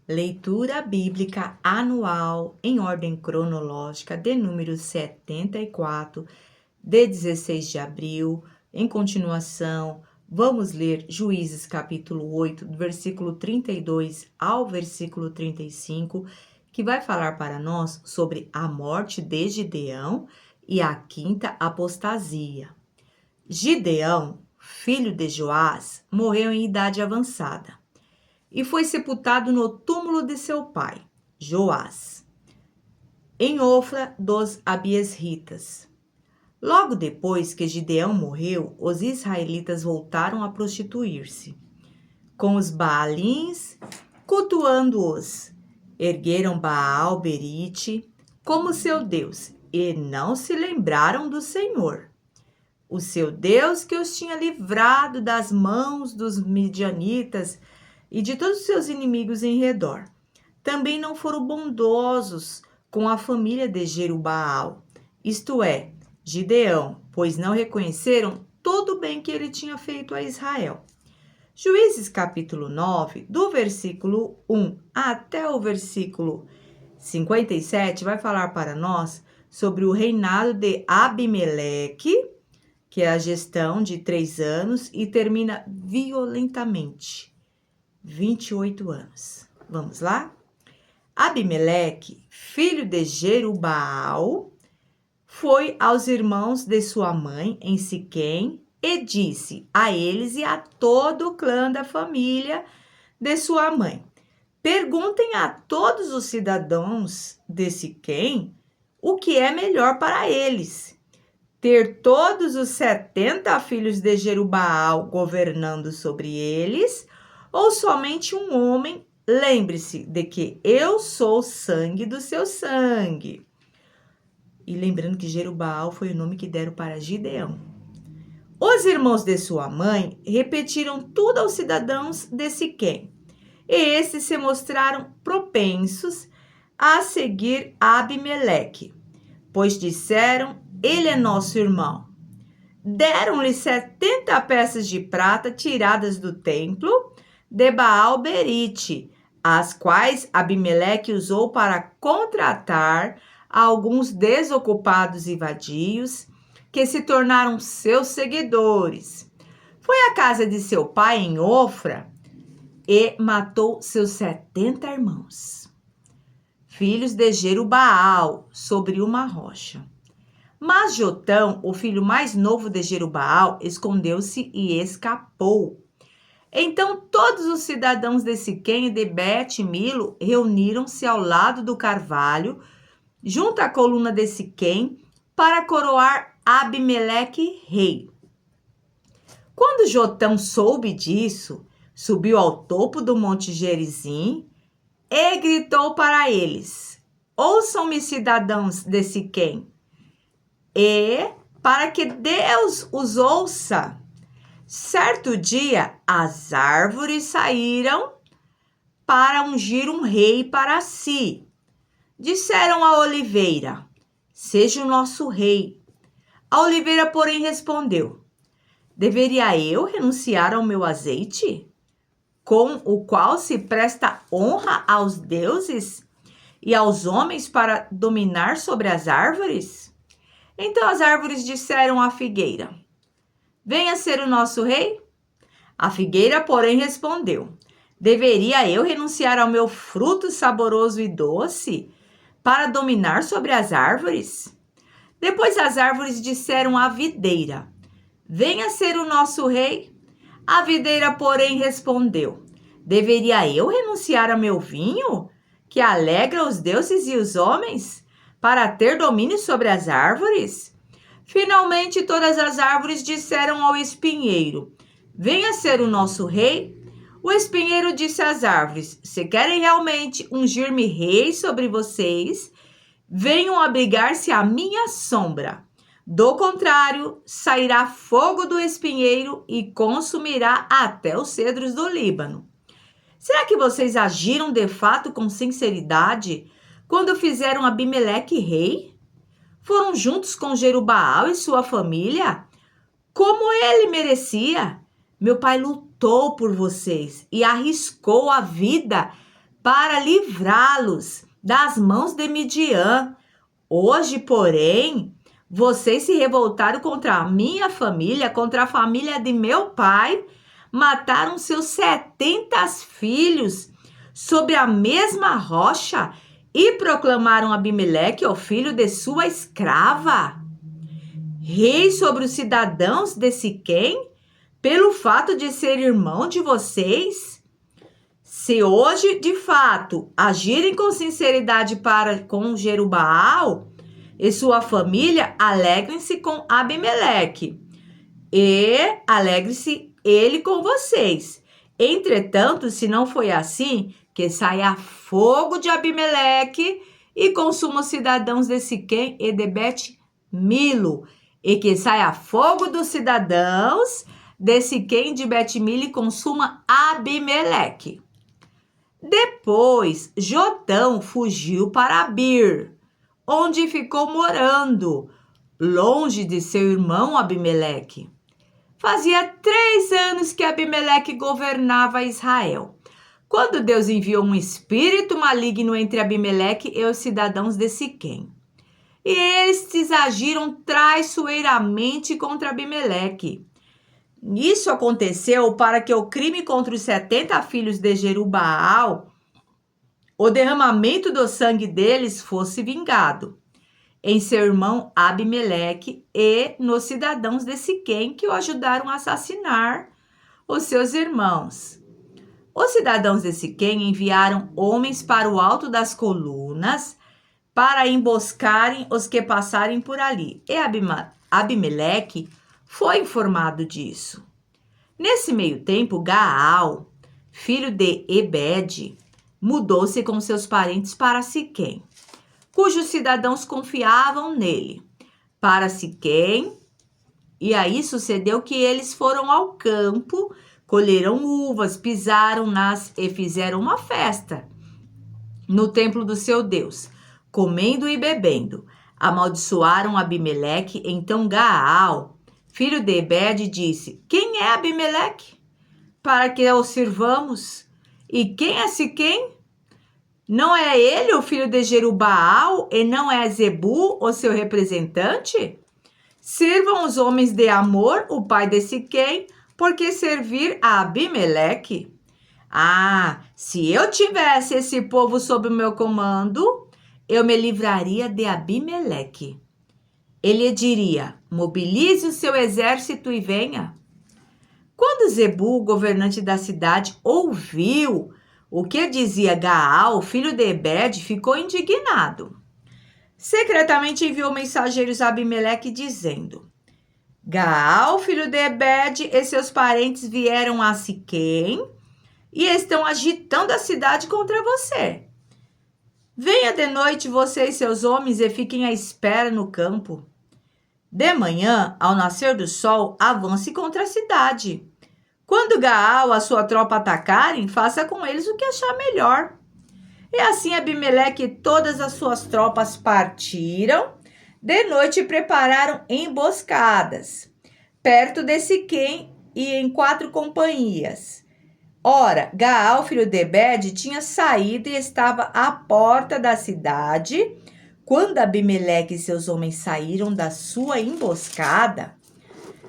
Leitura bíblica anual em ordem cronológica de número 74, de 16 de abril. Em continuação, vamos ler Juízes capítulo 8, do versículo 32 ao versículo 35, que vai falar para nós sobre a morte de Gideão e a quinta apostasia. Gideão, filho de Joás, morreu em idade avançada e foi sepultado no túmulo de seu pai, Joás, em Ofra dos Abiesritas. Logo depois que Gideão morreu, os israelitas voltaram a prostituir-se com os Baalins, cultuando-os. Ergueram Baal-Berite como seu Deus e não se lembraram do Senhor, o seu Deus que os tinha livrado das mãos dos midianitas e de todos os seus inimigos em redor. Também não foram bondosos com a família de Jerubaal, isto é, Gideão, pois não reconheceram todo o bem que ele tinha feito a Israel. Juízes capítulo 9, do versículo 1 até o versículo 57, vai falar para nós sobre o reinado de Abimeleque, que é a gestão de 3 anos e termina violentamente. 28 anos. Vamos lá? Abimeleque, filho de Jerubaal, foi aos irmãos de sua mãe em Siquém e disse a eles e a todo o clã da família de sua mãe: perguntem a todos os cidadãos de Siquém o que é melhor para eles: ter todos os 70 filhos de Jerubaal governando sobre eles, ou somente um homem? Lembre-se de que eu sou sangue do seu sangue. E lembrando que Jerubaal foi o nome que deram para Gideão. Os irmãos de sua mãe repetiram tudo aos cidadãos de Siquém, e estes se mostraram propensos a seguir Abimeleque, pois disseram: ele é nosso irmão. Deram-lhe 70 peças de prata tiradas do templo de Baal-Berite, as quais Abimeleque usou para contratar alguns desocupados e vadios que se tornaram seus seguidores. Foi à casa de seu pai em Ofra e matou seus 70 irmãos, filhos de Jerubaal, sobre uma rocha. Mas Jotão, o filho mais novo de Jerubaal, escondeu-se e escapou. Então todos os cidadãos de Siquém e de Bet-Milo reuniram-se ao lado do carvalho, junto à coluna de Siquém, para coroar Abimeleque rei. Quando Jotão soube disso, subiu ao topo do monte Gerizim e gritou para eles: ouçam-me, cidadãos de Siquém, e para que Deus os ouça. Certo dia, as árvores saíram para ungir um rei para si. Disseram à oliveira: seja o nosso rei. A oliveira, porém, respondeu: deveria eu renunciar ao meu azeite, com o qual se presta honra aos deuses e aos homens para dominar sobre as árvores? Então as árvores disseram à figueira: venha ser o nosso rei. A figueira, porém, respondeu: deveria eu renunciar ao meu fruto saboroso e doce para dominar sobre as árvores? Depois as árvores disseram à videira: venha ser o nosso rei. A videira, porém, respondeu: deveria eu renunciar ao meu vinho, que alegra os deuses e os homens, para ter domínio sobre as árvores? Finalmente todas as árvores disseram ao espinheiro: venha ser o nosso rei. O espinheiro disse às árvores: se querem realmente ungir-me rei sobre vocês, venham abrigar-se à minha sombra. Do contrário, sairá fogo do espinheiro e consumirá até os cedros do Líbano. Será que vocês agiram de fato com sinceridade quando fizeram Abimeleque rei? Foram juntos com Jerubaal e sua família? Como ele merecia? Meu pai lutou por vocês e arriscou a vida para livrá-los das mãos de Midian. Hoje, porém, vocês se revoltaram contra a minha família, contra a família de meu pai, mataram seus 70 filhos sobre a mesma rocha e proclamaram Abimeleque, o filho de sua escrava, rei sobre os cidadãos de Siquém, pelo fato de ser irmão de vocês. Se hoje, de fato, agirem com sinceridade para com Jerubaal e sua família, alegrem-se com Abimeleque e alegre-se ele com vocês. Entretanto, se não foi assim, que saia fogo de Abimeleque e consuma os cidadãos de Siquém e de Bet-Milo, e que saia fogo dos cidadãos de Siquém e de Bet-Milo e consuma Abimeleque. Depois, Jotão fugiu para Bir, onde ficou morando, longe de seu irmão Abimeleque. Fazia 3 anos que Abimeleque governava Israel, quando Deus enviou um espírito maligno entre Abimeleque e os cidadãos de Siquém. E estes agiram traiçoeiramente contra Abimeleque. Isso aconteceu para que o crime contra os 70 filhos de Jerubaal, o derramamento do sangue deles, fosse vingado em seu irmão Abimeleque e nos cidadãos de Siquém que o ajudaram a assassinar os seus irmãos. Os cidadãos de Siquém enviaram homens para o alto das colunas para emboscarem os que passarem por ali. E Abimeleque foi informado disso. Nesse meio tempo, Gaal, filho de Ebed, mudou-se com seus parentes para Siquém, cujos cidadãos confiavam nele, para Siquém. E aí sucedeu que eles foram ao campo, colheram uvas, pisaram-nas e fizeram uma festa no templo do seu Deus, comendo e bebendo. Amaldiçoaram Abimeleque. Então Gaal, filho de Ebed, disse: Quem é Abimeleque, para que o sirvamos? E quem é Siquém? Não é ele o filho de Jerubaal, e não é Zebu o seu representante? Sirvam os homens de Amor, o pai de Siquém, porque servir a Abimeleque? Ah, se eu tivesse esse povo sob o meu comando, eu me livraria de Abimeleque. Ele diria: mobilize o seu exército e venha. Quando Zebu, governante da cidade, ouviu o que dizia Gaal, filho de Ebed, ficou indignado. Secretamente enviou mensageiros a Abimeleque dizendo: Gaal, filho de Ebed, e seus parentes vieram a Siquém e estão agitando a cidade contra você. Venha de noite você e seus homens e fiquem à espera no campo. De manhã, ao nascer do sol, avance contra a cidade. Quando Gaal e a sua tropa atacarem, faça com eles o que achar melhor. E assim Abimeleque e todas as suas tropas partiram de noite e prepararam emboscadas, perto de Siquém e em 4 companhias. Ora, Gaal, filho de Ebed, tinha saído e estava à porta da cidade, quando Abimeleque e seus homens saíram da sua emboscada.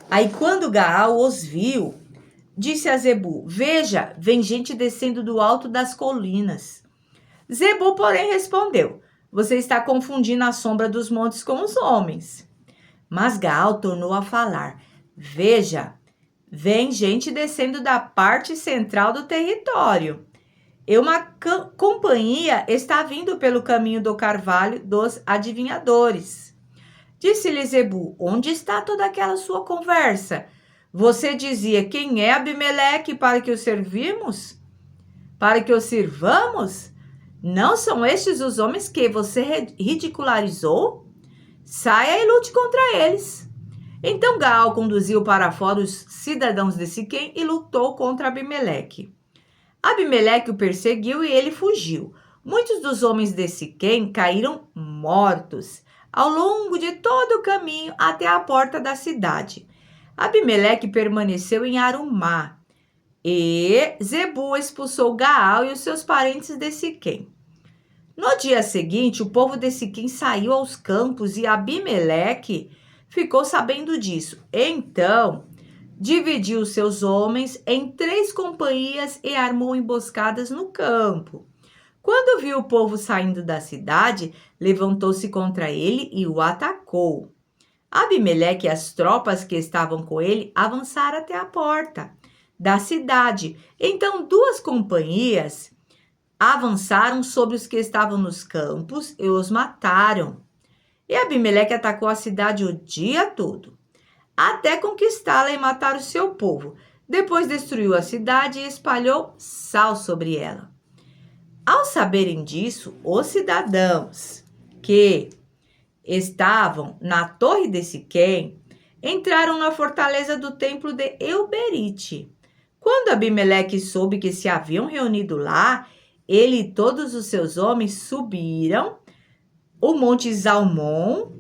Aí quando Gaal os viu, disse a Zebu: Veja, vem gente descendo do alto das colinas. Zebu, porém, respondeu: Você está confundindo a sombra dos montes com os homens. Mas Gaal tornou a falar: Veja, vem gente descendo da parte central do território. E uma companhia está vindo pelo caminho do carvalho dos adivinhadores. Disse-lhe Zebu: Onde está toda aquela sua conversa? Você dizia: Quem é Abimeleque para que o servimos? Para que o sirvamos? Não são estes os homens que você ridicularizou? Saia e lute contra eles. Então Gaal conduziu para fora os cidadãos de Siquém e lutou contra Abimeleque. Abimeleque o perseguiu e ele fugiu. Muitos dos homens de Siquém caíram mortos ao longo de todo o caminho até a porta da cidade. Abimeleque permaneceu em Arumá E Zebu expulsou Gaal e os seus parentes de Siquém. No dia seguinte, o povo de Siquém saiu aos campos e Abimeleque ficou sabendo disso. Então, dividiu seus homens em 3 companhias e armou emboscadas no campo. Quando viu o povo saindo da cidade, levantou-se contra ele e o atacou. Abimeleque e as tropas que estavam com ele avançaram até a porta da cidade. Então 2 companhias avançaram sobre os que estavam nos campos e os mataram. E Abimeleque atacou a cidade o dia todo, até conquistá-la e matar o seu povo. Depois destruiu a cidade e espalhou sal sobre ela. Ao saberem disso, os cidadãos que estavam na torre de Siquém entraram na fortaleza do templo de Euberite. Quando Abimeleque soube que se haviam reunido lá, ele e todos os seus homens subiram o monte Zalmon.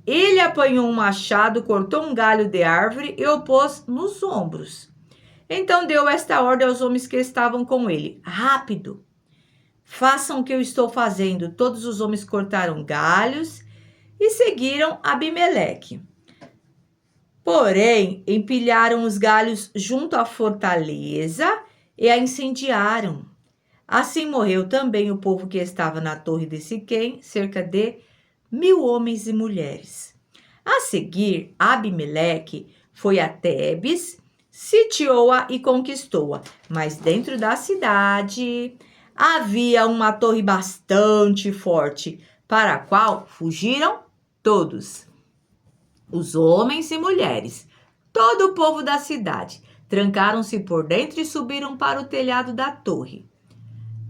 Ele apanhou um machado, cortou um galho de árvore e o pôs nos ombros. Então deu esta ordem aos homens que estavam com ele: rápido, façam o que eu estou fazendo. Todos os homens cortaram galhos e seguiram Abimeleque. Porém, empilharam os galhos junto à fortaleza e a incendiaram. Assim morreu também o povo que estava na torre de Siquém, cerca de 1000 homens e mulheres. A seguir, Abimeleque foi a Tebes, sitiou-a e conquistou-a. Mas dentro da cidade havia uma torre bastante forte, para a qual fugiram todos, os homens e mulheres, todo o povo da cidade. Trancaram-se por dentro e subiram para o telhado da torre.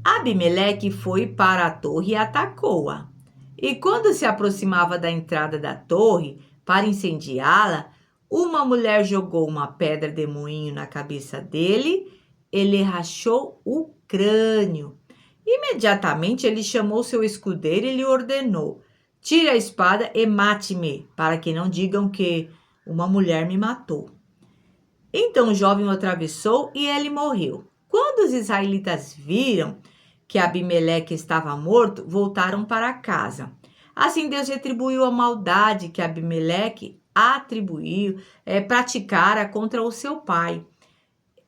Abimeleque foi para a torre e atacou-a. E quando se aproximava da entrada da torre para incendiá-la, uma mulher jogou uma pedra de moinho na cabeça dele e lhe rachou o crânio. Imediatamente ele chamou seu escudeiro e lhe ordenou: tire a espada e mate-me, para que não digam que uma mulher me matou. Então o jovem o atravessou e ele morreu. Quando os israelitas viram que Abimeleque estava morto, voltaram para casa. Assim Deus retribuiu a maldade que Abimeleque praticara contra o seu pai,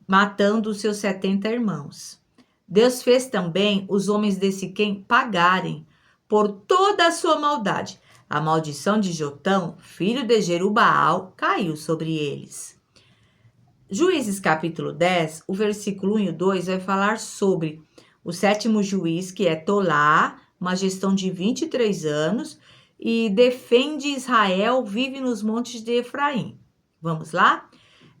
matando os seus 70 irmãos. Deus fez também os homens de Siquém pagarem por toda a sua maldade. A maldição de Jotão, filho de Jerubaal, caiu sobre eles. Juízes capítulo 10, o versículo 1 e 2 vai falar sobre o 7º juiz, que é Tolá, uma gestão de 23 anos, e defende Israel, vive nos montes de Efraim. Vamos lá?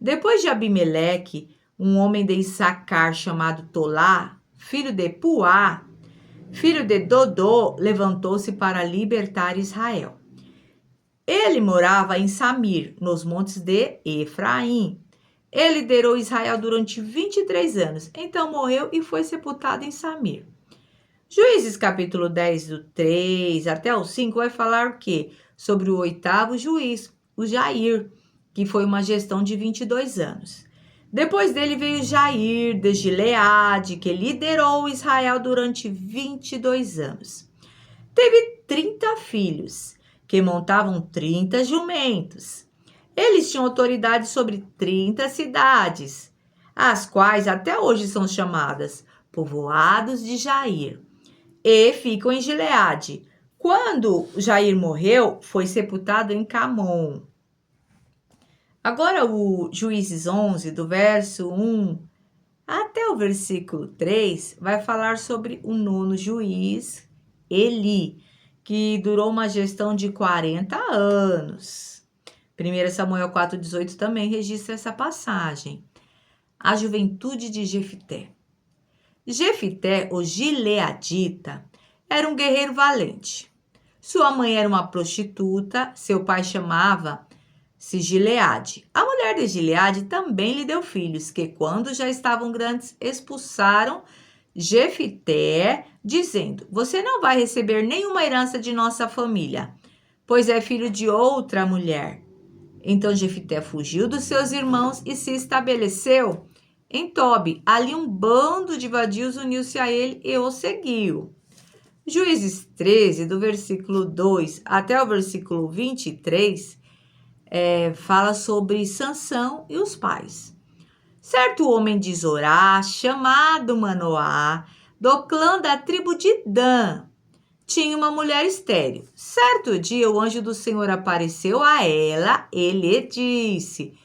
Depois de Abimeleque, um homem de Issacar chamado Tolá, filho de Puá, filho de Dodô, levantou-se para libertar Israel. Ele morava em Samir, nos montes de Efraim. Ele liderou Israel durante 23 anos, então morreu e foi sepultado em Samir. Juízes capítulo 10, do 3 até o 5, vai falar o quê? Sobre o 8º juiz, o Jair, que foi uma gestão de 22 anos. Depois dele veio Jair de Gileade, que liderou Israel durante 22 anos. Teve 30 filhos, que montavam 30 jumentos. Eles tinham autoridade sobre 30 cidades, as quais até hoje são chamadas povoados de Jair, e ficam em Gileade. Quando Jair morreu, foi sepultado em Camon. Agora o Juízes 11, do verso 1 até o versículo 3, vai falar sobre o 9º juiz, Eli, que durou uma gestão de 40 anos. 1 Samuel 4,18 também registra essa passagem. A juventude de Jefité. Jefité, o gileadita, era um guerreiro valente. Sua mãe era uma prostituta, seu pai chamava-se Gileade. A mulher de Gileade também lhe deu filhos, que quando já estavam grandes, expulsaram Jefité, dizendo: você não vai receber nenhuma herança de nossa família, pois é filho de outra mulher. Então Jefité fugiu dos seus irmãos e se estabeleceu em Tobi. Ali um bando de vadios uniu-se a ele e o seguiu. Juízes 13, do versículo 2 até o versículo 23, fala sobre Sansão e os pais. Certo homem de Zorá, chamado Manoá, do clã da tribo de Dan, tinha uma mulher estéril. Certo dia, o anjo do Senhor apareceu a ela e lhe disse: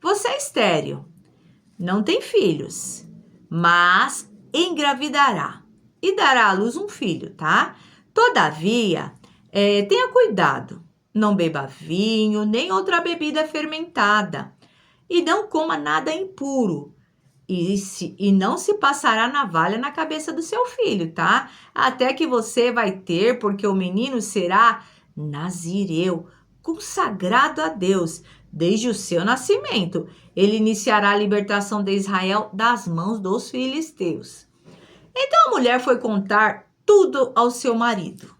Você é estéril, não tem filhos, mas engravidará e dará à luz um filho, tá? Todavia, tenha cuidado, não beba vinho, nem outra bebida fermentada, e não coma nada impuro. E não se passará navalha na cabeça do seu filho, tá? Até que você vai ter, porque o menino será nazireu, consagrado a Deus, desde o seu nascimento. Ele iniciará a libertação de Israel das mãos dos filisteus. Então a mulher foi contar tudo ao seu marido.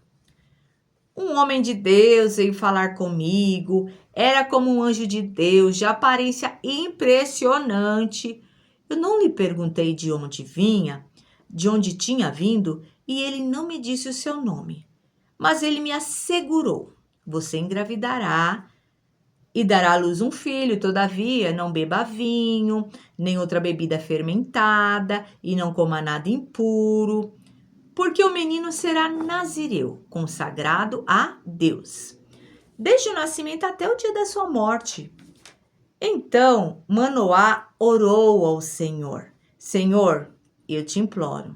Um homem de Deus veio falar comigo, era como um anjo de Deus, de aparência impressionante. Eu não lhe perguntei de onde vinha, de onde tinha vindo, e ele não me disse o seu nome. Mas ele me assegurou: você engravidará e dará à luz um filho. Todavia, não beba vinho, nem outra bebida fermentada, e não coma nada impuro, porque o menino será nazireu, consagrado a Deus, desde o nascimento até o dia da sua morte. Então Manoá orou ao Senhor: Senhor, eu te imploro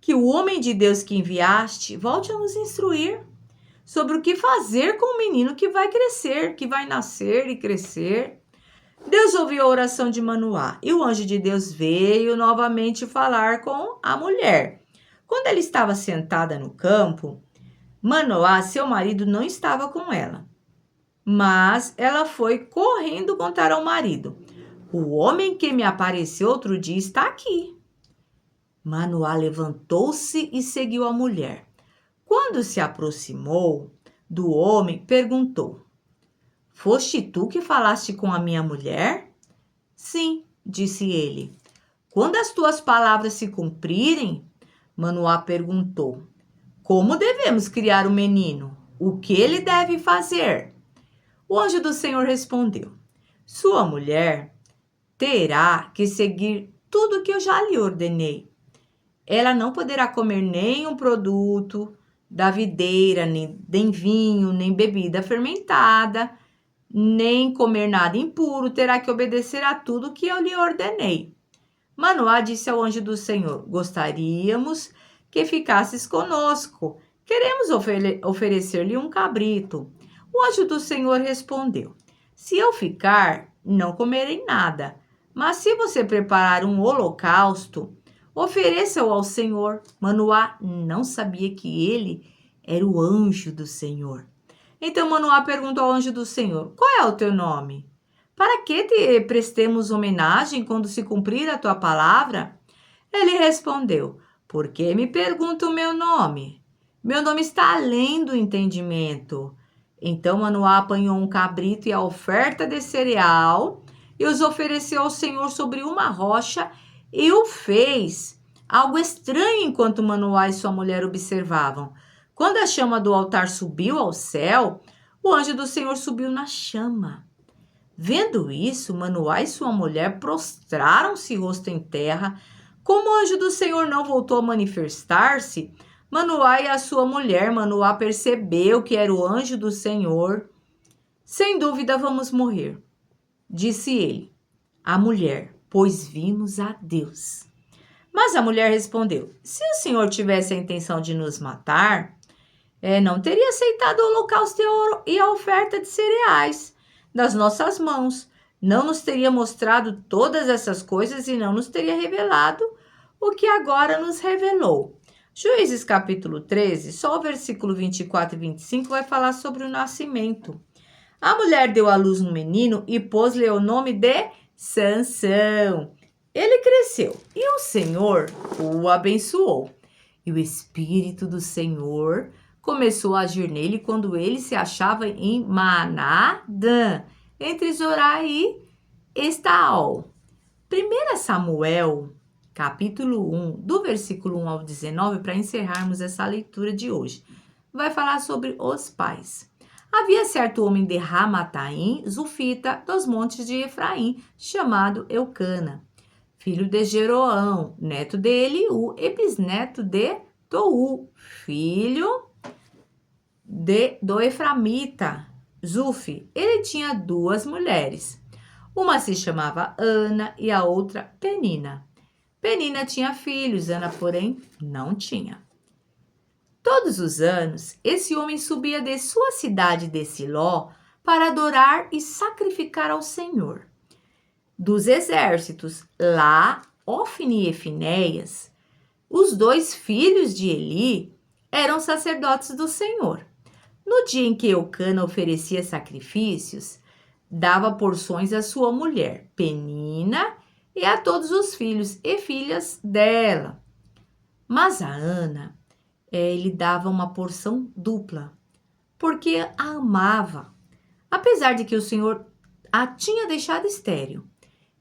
que o homem de Deus que enviaste volte a nos instruir sobre o que fazer com o menino que vai crescer, que vai nascer e crescer. Deus ouviu a oração de Manoá e o anjo de Deus veio novamente falar com a mulher. Quando ela estava sentada no campo, Manoá, seu marido, não estava com ela. Mas ela foi correndo contar ao marido: o homem que me apareceu outro dia está aqui. Manoá levantou-se e seguiu a mulher. Quando se aproximou do homem, perguntou: Foste tu que falaste com a minha mulher? Sim, disse ele. Quando as tuas palavras se cumprirem, Manoá perguntou: Como devemos criar o menino? O que ele deve fazer? O anjo do Senhor respondeu: Sua mulher terá que seguir tudo o que eu já lhe ordenei. Ela não poderá comer nenhum produto da videira, nem vinho, nem bebida fermentada, nem comer nada impuro. Terá que obedecer a tudo que eu lhe ordenei. Manoá disse ao anjo do Senhor: Gostaríamos que ficasses conosco. Queremos oferecer-lhe um cabrito. O anjo do Senhor respondeu: Se eu ficar, não comerei nada. Mas se você preparar um holocausto, ofereça-o ao Senhor. Manoá não sabia que ele era o anjo do Senhor. Então Manoá perguntou ao anjo do Senhor: Qual é o teu nome? Para que te prestemos homenagem quando se cumprir a tua palavra? Ele respondeu: Por que me pergunta o meu nome? Meu nome está além do entendimento. Então Manoá apanhou um cabrito e a oferta de cereal e os ofereceu ao Senhor sobre uma rocha e o fez algo estranho enquanto Manoá e sua mulher observavam. Quando a chama do altar subiu ao céu, o anjo do Senhor subiu na chama. Vendo isso, Manoá e sua mulher prostraram-se rosto em terra. Como o anjo do Senhor não voltou a manifestar-se, Manoá e a sua mulher, Manoá percebeu que era o anjo do Senhor. Sem dúvida vamos morrer, disse ele. A mulher: Pois vimos a Deus. Mas a mulher respondeu: Se o Senhor tivesse a intenção de nos matar, não teria aceitado o holocausto e a oferta de cereais das nossas mãos. Não nos teria mostrado todas essas coisas e não nos teria revelado o que agora nos revelou. Juízes capítulo 13, só o versículo 24 e 25 vai falar sobre o nascimento. A mulher deu à luz um menino e pôs-lhe o nome de Sansão. Ele cresceu e o Senhor o abençoou. E o Espírito do Senhor começou a agir nele quando ele se achava em Manaadã, entre Zorá e Estaol. 1 Samuel, capítulo 1, do versículo 1 ao 19, para encerrarmos essa leitura de hoje. Vai falar sobre os pais. Havia certo homem de Ramataim, Zufita, dos montes de Efraim, chamado Eucana, filho de Jeroão, neto de Eliú e bisneto de Tou, filho do Eframita, Zufi. Ele tinha 2 mulheres. Uma se chamava Ana e a outra Penina. Penina tinha filhos, Ana, porém, não tinha. Todos os anos, esse homem subia de sua cidade de Siló para adorar e sacrificar ao Senhor dos exércitos. Lá, Ofni e Finéias, os 2 filhos de Eli, eram sacerdotes do Senhor. No dia em que Eucana oferecia sacrifícios, dava porções à sua mulher, Penina, e a todos os filhos e filhas dela. Mas a Ana, ele dava uma porção dupla, porque a amava, apesar de que o Senhor a tinha deixado estéril.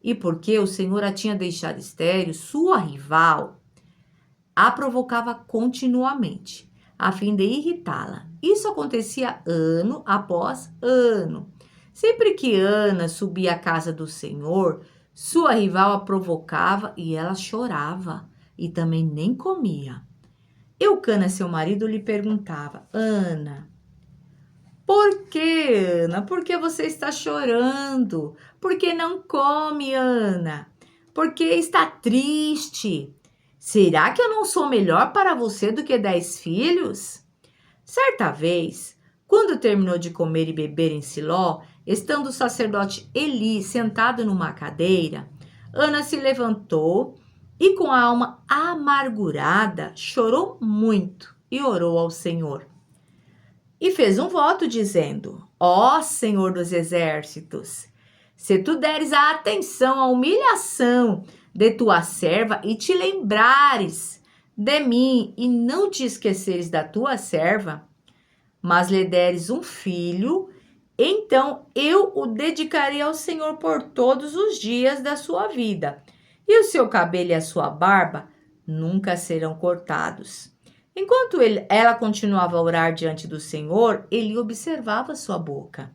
E porque o Senhor a tinha deixado estéril, sua rival a provocava continuamente, a fim de irritá-la. Isso acontecia ano após ano. Sempre que Ana subia à casa do Senhor, sua rival a provocava e ela chorava e também nem comia. Eucana, seu marido, lhe perguntava: Ana, por que, Ana? Por que você está chorando? Por que não come, Ana? Por que está triste? Será que eu não sou melhor para você do que 10 filhos? Certa vez, quando terminou de comer e beber em Siló, estando o sacerdote Eli sentado numa cadeira, Ana se levantou e, com a alma amargurada, chorou muito e orou ao Senhor. E fez um voto dizendo: Ó Senhor dos exércitos, se tu deres a atenção à humilhação de tua serva e te lembrares de mim e não te esqueceres da tua serva, mas lhe deres um filho, então eu o dedicarei ao Senhor por todos os dias da sua vida, e o seu cabelo e a sua barba nunca serão cortados. Enquanto ela continuava a orar diante do Senhor, ele observava sua boca.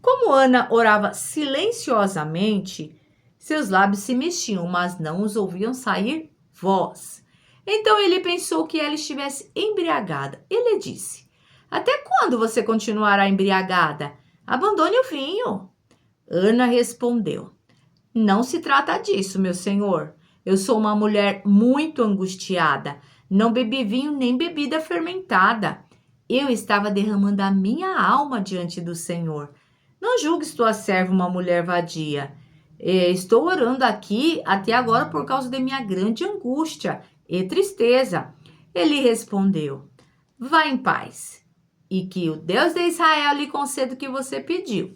Como Ana orava silenciosamente, seus lábios se mexiam, mas não os ouviam sair voz. Então ele pensou que ela estivesse embriagada. Ele disse: Até quando você continuará embriagada? Abandone o vinho. Ana respondeu: Não se trata disso, meu senhor. Eu sou uma mulher muito angustiada. Não bebi vinho nem bebida fermentada. Eu estava derramando a minha alma diante do Senhor. Não julgues tua serva uma mulher vadia. Estou orando aqui até agora por causa de minha grande angústia e tristeza. Ele respondeu: Vá em paz, e que o Deus de Israel lhe conceda o que você pediu.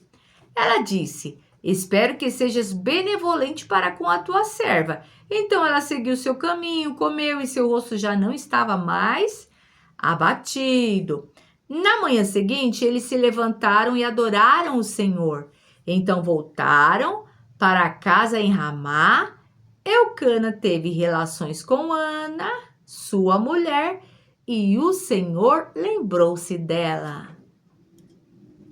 Ela disse: Espero que sejas benevolente para com a tua serva. Então ela seguiu seu caminho, comeu e seu rosto já não estava mais abatido. Na manhã seguinte, eles se levantaram e adoraram o Senhor. Então voltaram para a casa em Ramá. Eucana teve relações com Ana, sua mulher, e o Senhor lembrou-se dela.